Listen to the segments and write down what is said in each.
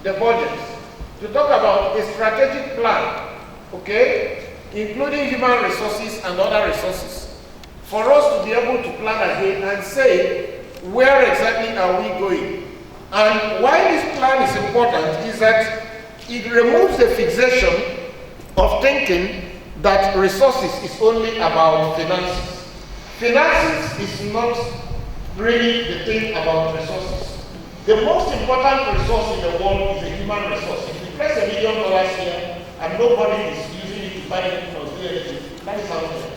the budget, to talk about a strategic plan, okay, including human resources and other resources, for us to be able to plan ahead and say, where exactly are we going? And why this plan is important is that it removes the fixation of thinking that resources is only about finances. Finances is not really the thing about resources. The most important resource in the world is a human resource. If you place $1 million here and nobody is using it to buy anything or do anything, that is out there.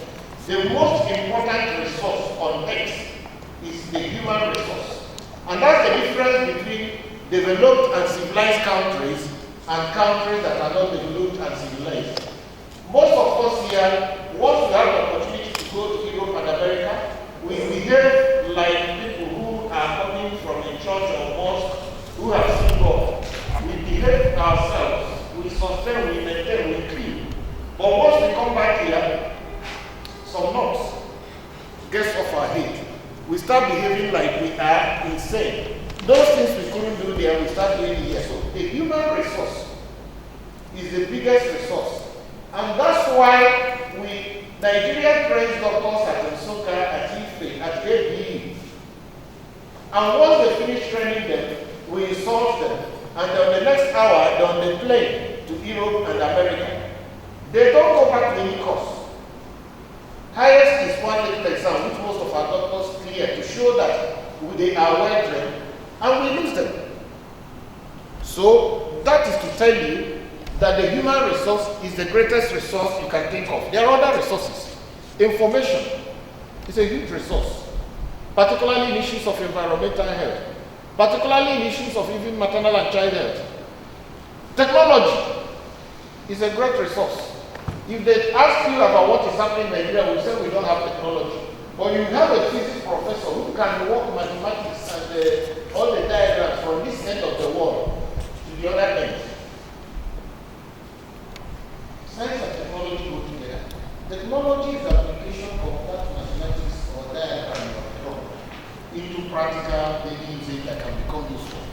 The most important resource on earth is the human resource. And that's the difference between developed and civilized countries and countries that are not developed and civilized. Most of us here, once we have the opportunity to go to Europe and America, we behave like people who are coming from a church or mosque who have seen God. We behave ourselves, we sustain, we maintain, we clean. But once we come back here, some knots gets off our head. We start behaving like we are insane. Those things we couldn't do there, we start doing here. So the human resource is the biggest resource. And that's why Nigeria trains doctors at Nsukka, at Ife, at ABE. And once they finish training them, we insult them. And on the next hour, they're on the plane to Europe and America. They don't go back to any course. Highest is one little exam, which most of our doctors clear to show that they are well trained, and we lose them. So that is to tell you that the human resource is the greatest resource you can think of. There are other resources. Information is a huge resource, particularly in issues of environmental health, particularly in issues of even maternal and child health. Technology is a great resource. If they ask you about what is happening in Nigeria, we say we don't have technology. But you have a physics professor who can work mathematics and all the diagrams from this end of the world to the other end. Science and technology go together. Technology is the application of that mathematics or diagram into practical maybe using that can become useful.